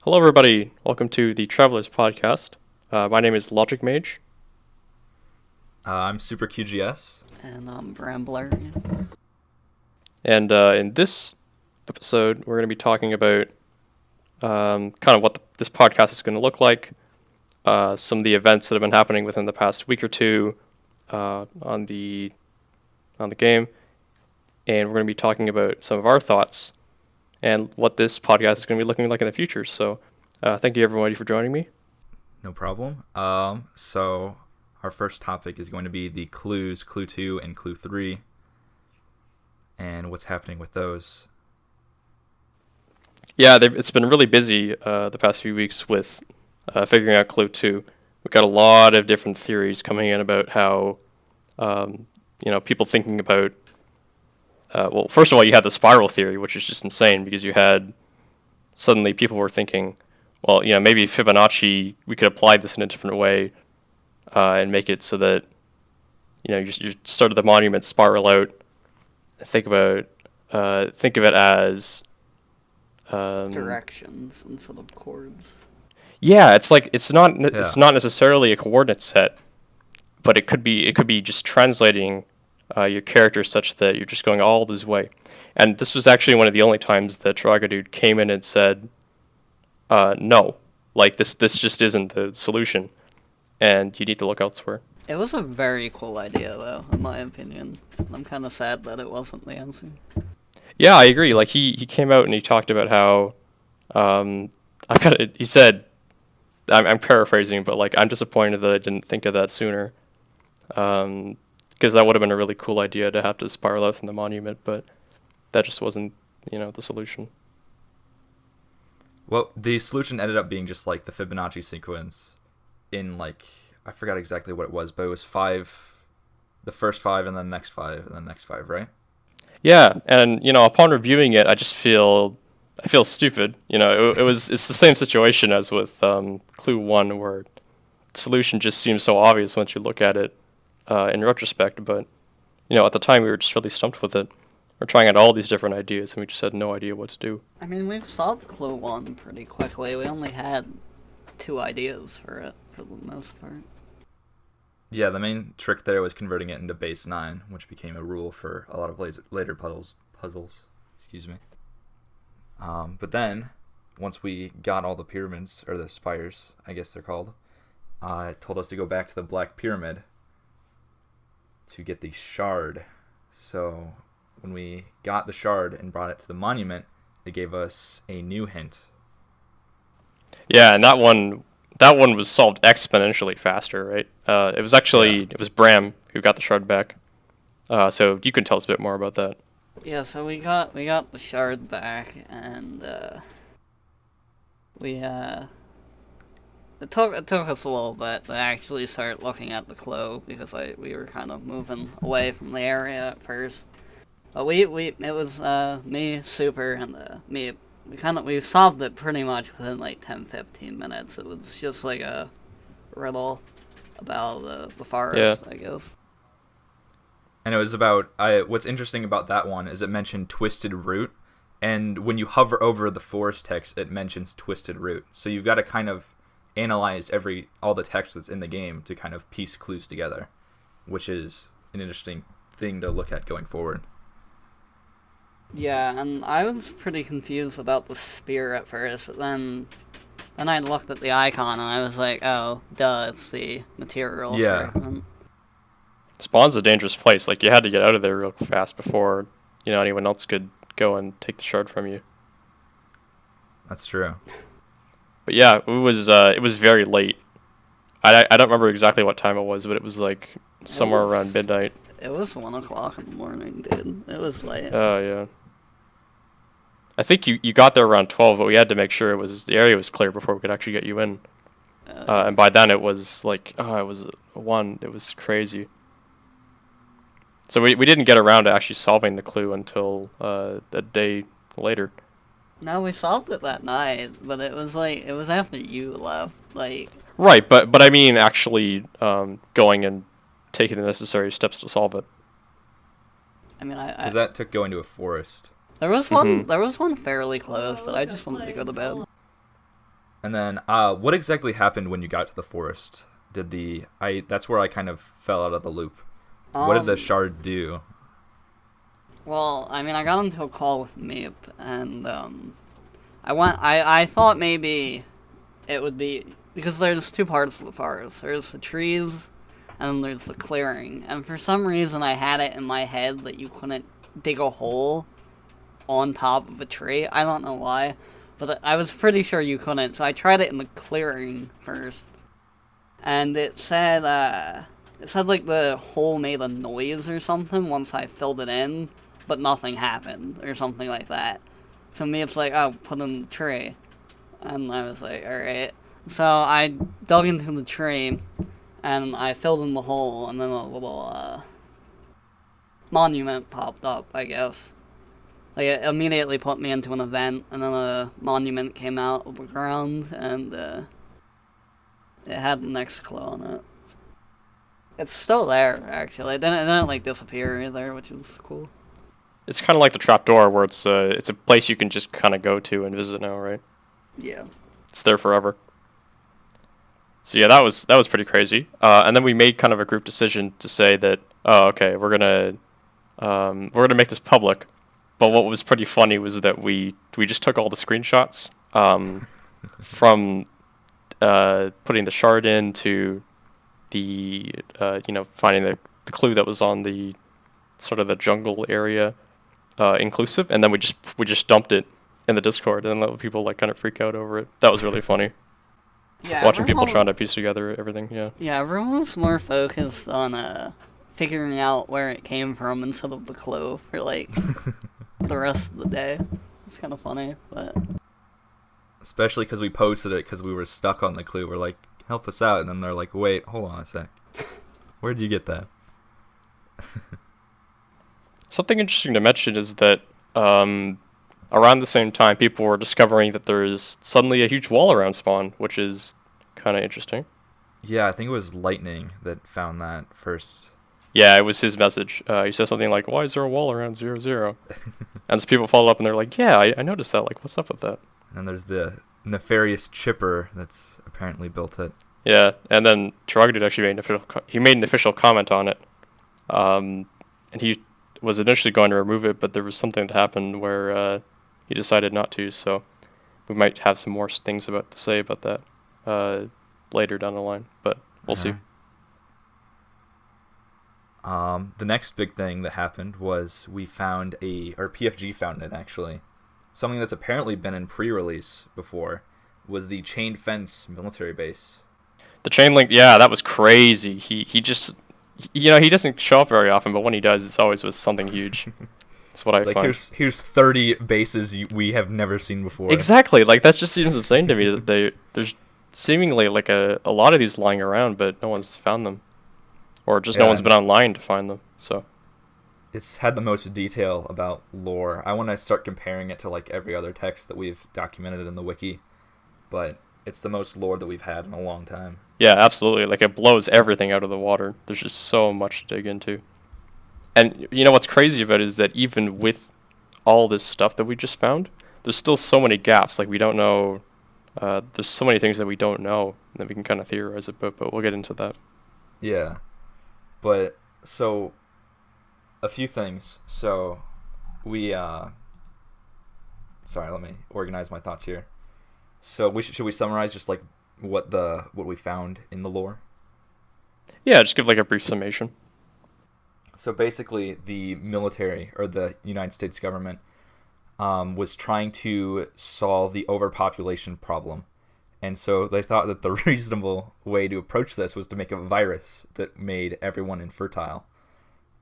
Hello, everybody. Welcome to the Travelers podcast. My name is Logic Mage, I'm Super QGS. And Brambler. and in this episode, we're going to be talking about kind of what this podcast is going to look like, some of the events that have been happening within the past week or two on the game, and we're going to be talking about some of our thoughts and what this podcast is going to be looking like in the future. So, thank you everybody for joining me. No problem. So our first topic is going to be the clues, Clue 2 and Clue 3, and what's happening with those. Yeah, it's been really busy the past few weeks with figuring out Clue 2. We've got a lot of different theories coming in about how, people thinking about. Well, first of all, you had the spiral theory, which is just insane because you had suddenly people were thinking, well, maybe Fibonacci, we could apply this in a different way and make it so that, you start of the monument spiral out. Think of it as Directions instead of chords. yeah, it's like it's not necessarily a coordinate set, but it could be just translating your character such that you're just going all this way. And this was actually one of the only times that Tragadude came in and said, no, like this just isn't the solution, and you need to look elsewhere. It was a very cool idea, though, in my opinion. I'm kind of sad that it wasn't the answer. Yeah, I agree. Like he came out and he talked about how he said, I'm paraphrasing, but like I'm disappointed that I didn't think of that sooner. Because that would have been a really cool idea to have to spiral out from the monument, but that just wasn't, the solution. Well, the solution ended up being just like the Fibonacci sequence in I forgot exactly what it was, but it was 5, the first 5 and then the next 5 and then the next 5, right? Yeah, and upon reviewing it, I feel stupid. It's the same situation as with Clue 1, where the solution just seems so obvious once you look at it in retrospect, but at the time we were just really stumped with it. We're trying out all these different ideas, and we just had no idea what to do. I mean, we've solved Clue 1 pretty quickly. We only had 2 ideas for it, for the most part. Yeah, the main trick there was converting it into base 9, which became a rule for a lot of later puzzles. Excuse me. But then, once we got all the pyramids, or the spires, I guess they're called, it told us to go back to the Black Pyramid to get the shard. So when we got the shard and brought it to the monument, it gave us a new hint. Yeah, and that one was solved exponentially faster, right? It was Bram who got the shard back. So you can tell us a bit more about that. Yeah, so we got the shard back, and it took us a little bit to actually start looking at the clue because we were kind of moving away from the area at first. But it was me, Super, and me. We solved it pretty much within 10-15 minutes. It was just like a riddle about the forest, Yeah. I guess. And it was about, what's interesting about that one is it mentioned Twisted Root, and when you hover over the forest text, it mentions Twisted Root. So you've got to kind of analyze all the text that's in the game to kind of piece clues together, which is an interesting thing to look at going forward. Yeah, and I was pretty confused about the spear at first, but then I looked at the icon and I was like, oh, duh, it's the material. Yeah. Spawn's a dangerous place. Like, you had to get out of there real fast before, anyone else could go and take the shard from you. That's true. But yeah, it was very late. I don't remember exactly what time it was, but it was like somewhere around midnight. It was 1 o'clock in the morning, dude. It was late. Oh, yeah. I think you got there around 12, but we had to make sure the area was clear before we could actually get you in. And by then it was it was 1. It was crazy. So we didn't get around to actually solving the clue until a day later. No, we solved it that night, but it was after you left. Right, but I mean actually going and taking the necessary steps to solve it. I mean, Because that took going to a forest. There was one fairly close, but I just wanted to go to bed. And then, what exactly happened when you got to the forest? That's where I kind of fell out of the loop. What did the Um, shard do? well, I mean, I got into a call with Meep, and I thought maybe it would be because there's two parts of the forest. There's the trees, and then there's the clearing. And for some reason, I had it in my head that you couldn't dig a hole on top of a tree. I don't know why, but I was pretty sure you couldn't. So I tried it in the clearing first, and it said like the hole made a noise or something once I filled it in, but nothing happened or something like that. So me, it's like, oh, put in the tree, and I was like, all right. So I dug into the tree, and I filled in the hole, and then a little monument popped up, I guess. Like, it immediately put me into an event, and then a monument came out of the ground, and it had the next clue on it. It's still there, actually. It didn't like, disappear either, which was cool. It's kind of like the trapdoor, where it's a place you can just kind of go to and visit now, right? Yeah. It's there forever. So yeah, that was pretty crazy. And then we made kind of a group decision to say that, oh, okay, we're gonna make this public. But what was pretty funny was that we just took all the screenshots from putting the shard in to the finding the clue that was on the sort of the jungle area inclusive, and then we just dumped it in the Discord and let people like kind of freak out over it. That was really funny. Yeah, Watching people trying to piece together everything. Yeah. Yeah, everyone was more focused on figuring out where it came from instead of the clue for like the rest of the day. It's kind of funny, but Especially because we posted it because we were stuck on the clue. We're like, help us out. And then they're like, wait, hold on a sec. Where did you get that? Something interesting to mention is that around the same time, people were discovering that there is suddenly a huge wall around spawn, which is kind of interesting. Yeah, I think it was Lightning that found that first. Yeah, it was his message. He said something like, "Why is there a wall around 0, 0?" And so people follow up and they're like, "Yeah, I noticed that. Like, what's up with that?" And there's the nefarious chipper that's apparently built it. Yeah, and then Trogdon actually made an official comment on it, and he was initially going to remove it, but there was something that happened where he decided not to. So we might have some more things to say about that later down the line, but we'll see. The next big thing that happened was we found or PFG found it actually. Something that's apparently been in pre-release before was the chain fence military base. The chain link, yeah, that was crazy. He just, he doesn't show up very often, but when he does, it's always with something huge. That's what I Like find. here's 30 bases we have never seen before. Exactly, like that just seems insane to me that there's seemingly like a lot of these lying around, but no one's found them, or just no Yeah, one's been online to find them. So it's had the most detail about lore. I want to start comparing it to like every other text that we've documented in the wiki, but it's the most lore that we've had in a long time. yeah, absolutely, like it blows everything out of the water. There's just so much to dig into. And you know what's crazy about it is that even with all this stuff that we just found, there's still so many gaps. Like we don't know. There's so many things that we don't know that we can kind of theorize about, but we'll get into that. Yeah, but so a few things. So we sorry, let me organize my thoughts here. So should we summarize just like what we found in the lore? Yeah, just give like a brief summation. So basically, the military or the United States government was trying to solve the overpopulation problem. And so they thought that the reasonable way to approach this was to make a virus that made everyone infertile.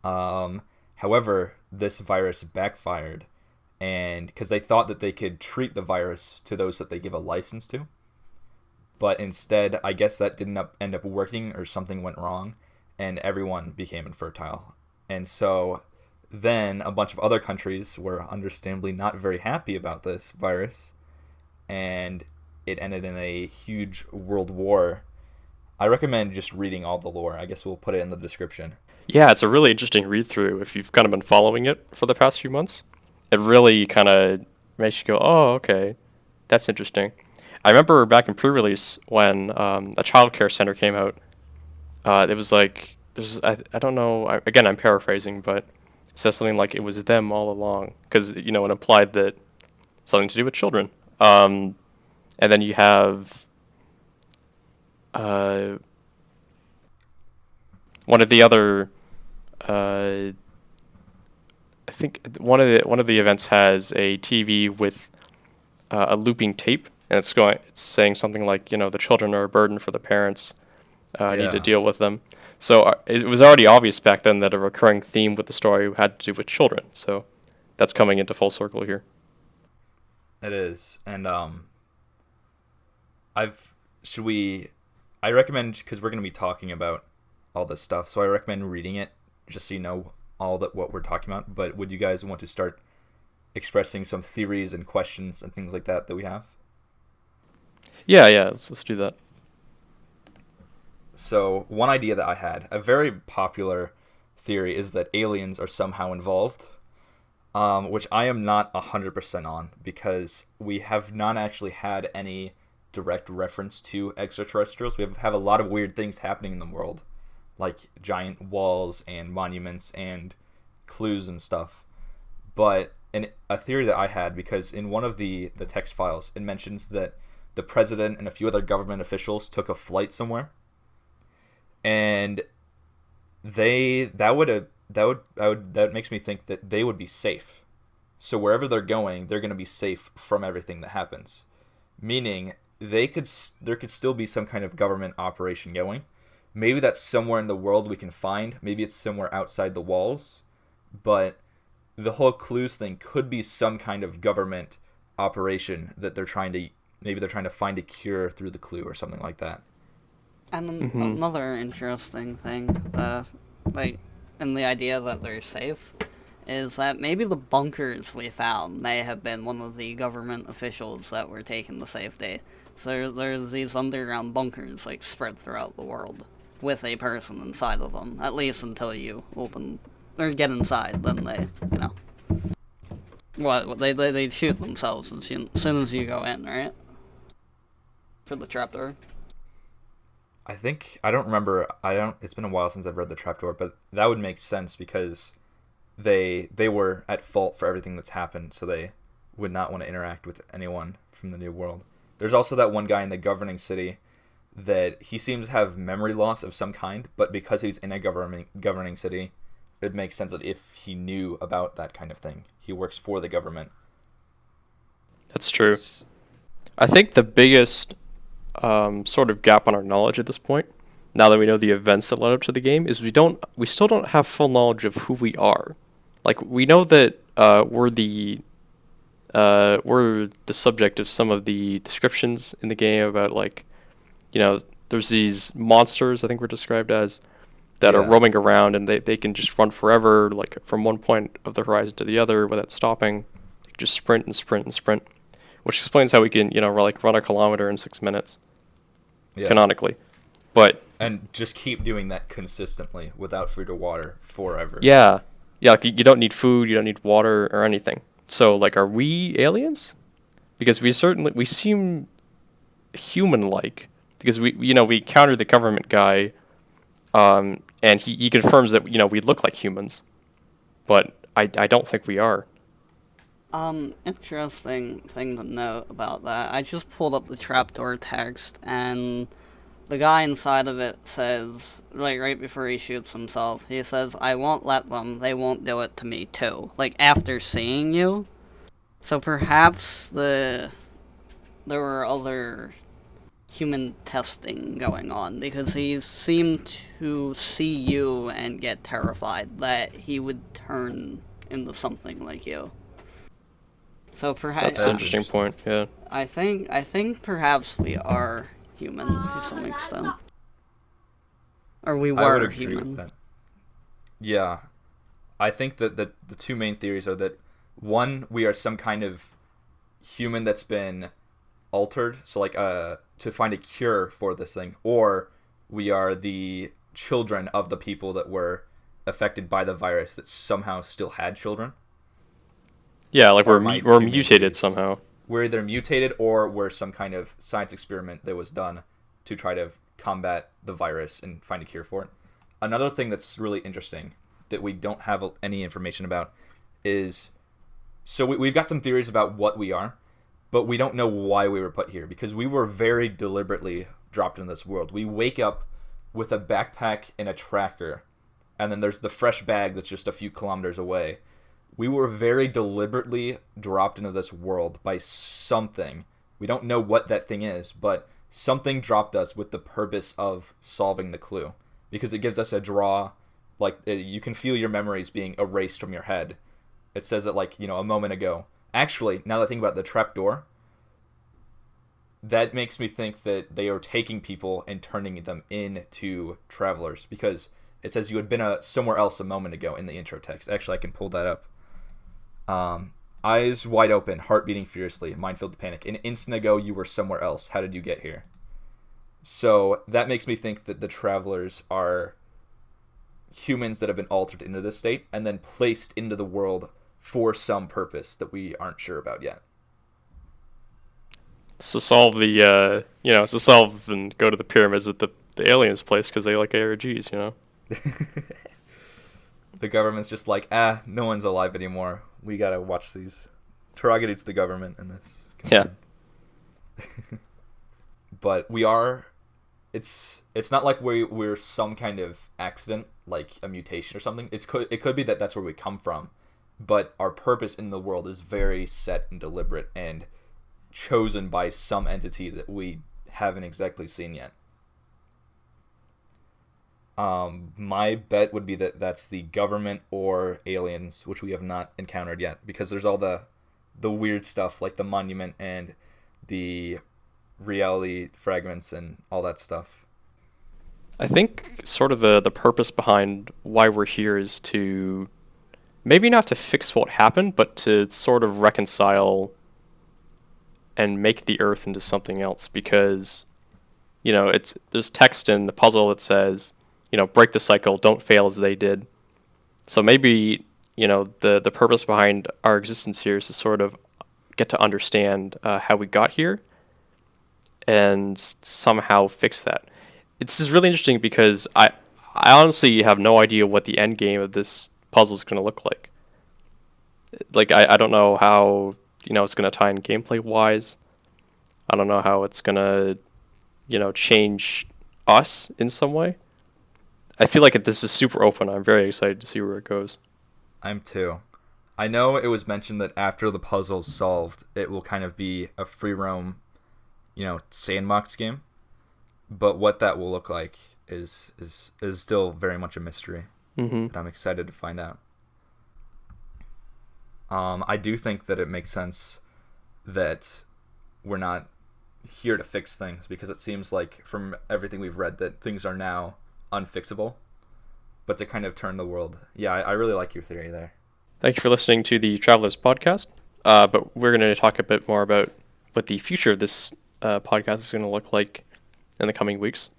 However, this virus backfired, and because they thought that they could treat the virus to those that they give a license to. But instead, I guess that didn't end up working, or something went wrong, and everyone became infertile. And so then a bunch of other countries were understandably not very happy about this virus, and it ended in a huge world war. I recommend just reading all the lore. I guess we'll put it in the description. Yeah, it's a really interesting read through if you've kind of been following it for the past few months. It really kind of makes you go, oh, okay, that's interesting. I remember back in pre-release when a child care center came out. It was like I don't know. Again, I'm paraphrasing, but it says something like it was them all along because it implied that something to do with children. And then you have uh, one of the other. I think one of the events has a TV with a looping tape, and it's saying something like the children are a burden for the parents. Need to Yeah, deal with them. So it was already obvious back then that a recurring theme with the story had to do with children. So that's coming into full circle here. it is. And I've should we? I recommend because we're gonna be talking about all this stuff, so I recommend reading it just so you know all that what we're talking about. But would you guys want to start expressing some theories and questions and things like that we have? Yeah. Let's do that. So one idea that I had, a very popular theory, is that aliens are somehow involved, which I am not 100% on because we have not actually had any direct reference to extraterrestrials. We have a lot of weird things happening in the world, like giant walls and monuments and clues and stuff. But a theory that I had, because in one of the text files, it mentions that the president and a few other government officials took a flight somewhere, and that makes me think that they would be safe. So wherever they're going, they're going to be safe from everything that happens. Meaning there could still be some kind of government operation going. Maybe that's somewhere in the world we can find. Maybe it's somewhere outside the walls. But the whole clues thing could be some kind of government operation that they're trying to find a cure through the clue or something like that. And another interesting thing, like, in the idea that they're safe, is that maybe the bunkers we found may have been one of the government officials that were taking the safety. So there's these underground bunkers, like, spread throughout the world, with a person inside of them, at least until you open, or get inside, then they shoot themselves as soon as you go in, right? For the trapdoor. I don't remember. It's been a while since I've read the Trapdoor, but that would make sense because they were at fault for everything that's happened, so they would not want to interact with anyone from the new world. There's also that one guy in the governing city that he seems to have memory loss of some kind, but because he's in a governing city, it makes sense that if he knew about that kind of thing, he works for the government. That's true. I think the biggest sort of gap on our knowledge at this point, now that we know the events that led up to the game, is we still don't have full knowledge of who we are. Like, we know that we're the subject of some of the descriptions in the game about, like, there's these monsters, I think we're described as, that are roaming around, and they can just run forever, like from one point of the horizon to the other without stopping. They just sprint and sprint and sprint, which explains how we can run a kilometer in 6 minutes, canonically. But and just keep doing that consistently without food or water forever. yeah, like you don't need food, you don't need water or anything. So, like, are we aliens? Because we seem human-like, because we countered the government guy, and he confirms that we look like humans, but I don't think we are. Interesting thing to note about that. I just pulled up the trapdoor text, and the guy inside of it says, like, right before he shoots himself, he says, "I won't let them. They won't do it to me too." Like, after seeing you. So perhaps there were other human testing going on, because he seemed to see you and get terrified that he would turn into something like you. So perhaps That's an interesting point. Yeah. I think perhaps we are human to some extent, or we I would were agree human. with that. Yeah, I think that the two main theories are that, one, we are some kind of human that's been altered, so like to find a cure for this thing, or we are the children of the people that were affected by the virus that somehow still had children. Yeah, like Are we're my we're two main mutated theories. somehow. we're either mutated or we're some kind of science experiment that was done to try to combat the virus and find a cure for it. Another thing that's really interesting that we don't have any information about is, so we've got some theories about what we are, but we don't know why we were put here, because we were very deliberately dropped into this world. We wake up with a backpack and a tracker, and then there's the fresh bag that's just a few kilometers away. We were very deliberately dropped into this world by something. We don't know what that thing is, but something dropped us with the purpose of solving the clue, because it gives us a draw, like you can feel your memories being erased from your head. It says it like, a moment ago. Actually, now that I think about the trapdoor, that makes me think that they are taking people and turning them into travelers, because it says you had been somewhere else a moment ago in the intro text. Actually, I can pull that up. Eyes wide open, heart beating furiously, mind filled with panic. An instant ago, you were somewhere else. How did you get here? So that makes me think that the travelers are humans that have been altered into this state and then placed into the world for some purpose that we aren't sure about yet. It's to solve it's to solve and go to the pyramids at the aliens' place because they like ARGs, The government's just like, no one's alive anymore. We gotta watch these. Target the government in this. Yeah. But we are. It's not like we're some kind of accident, like a mutation or something. It could be that that's where we come from, but our purpose in the world is very set and deliberate and chosen by some entity that we haven't exactly seen yet. My bet would be that that's the government or aliens, which we have not encountered yet, because there's all the weird stuff like the monument and the reality fragments and all that stuff. I think sort of the purpose behind why we're here is to maybe not to fix what happened, but to sort of reconcile and make the Earth into something else, because there's text in the puzzle that says, break the cycle, don't fail as they did. So maybe, the purpose behind our existence here is to sort of get to understand how we got here and somehow fix that. It's just really interesting because I honestly have no idea what the end game of this puzzle is going to look like. Like, I don't know how, it's going to tie in gameplay wise. I don't know how it's going to, change us in some way. I feel like this is super open. I'm very excited to see where it goes. I'm too. I know it was mentioned that after the puzzle's solved, it will kind of be a free roam, sandbox game. But what that will look like is still very much a mystery. Mm-hmm. But I'm excited to find out. I do think that it makes sense that we're not here to fix things, because it seems like from everything we've read that things are now unfixable, but to kind of turn the world. Yeah, I really like your theory there. Thank you for listening to the Travelers podcast. But we're going to talk a bit more about what the future of this podcast is going to look like in the coming weeks.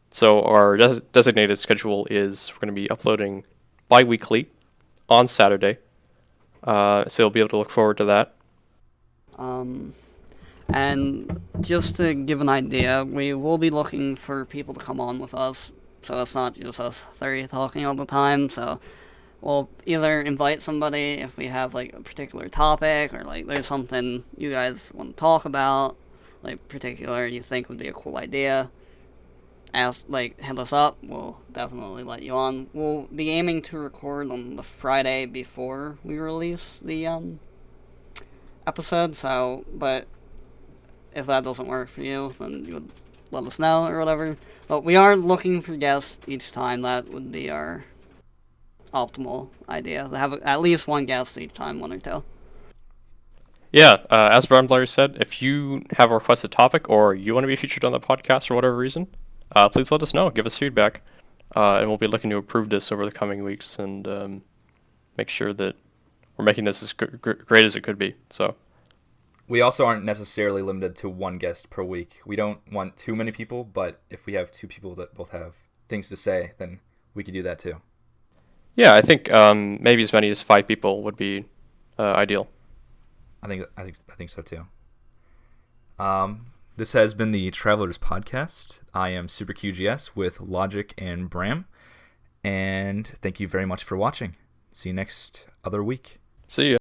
So our designated schedule is we're going to be uploading bi-weekly on Saturday. So you'll be able to look forward to that. And just to give an idea, we will be looking for people to come on with us, so it's not just us three talking all the time. So we'll either invite somebody if we have like a particular topic, or like there's something you guys want to talk about, like particular you think would be a cool idea. Hit us up. We'll definitely let you on. We'll be aiming to record on the Friday before we release the episode. So, but if that doesn't work for you, then you would let us know or whatever. But we are looking for guests each time. That would be our optimal idea, to have at least one guest each time, one or two. Yeah, as Brown Blair said, if you have a requested topic or you want to be featured on the podcast for whatever reason, please let us know. Give us feedback. And we'll be looking to improve this over the coming weeks and make sure that we're making this as great as it could be. So we also aren't necessarily limited to one guest per week. We don't want too many people, but if we have two people that both have things to say, then we could do that too. Yeah, I think maybe as many as 5 people would be ideal. I think so too. This has been the Travelers Podcast. I am Super QGS with Logic and Bram. And thank you very much for watching. See you next other week. See ya.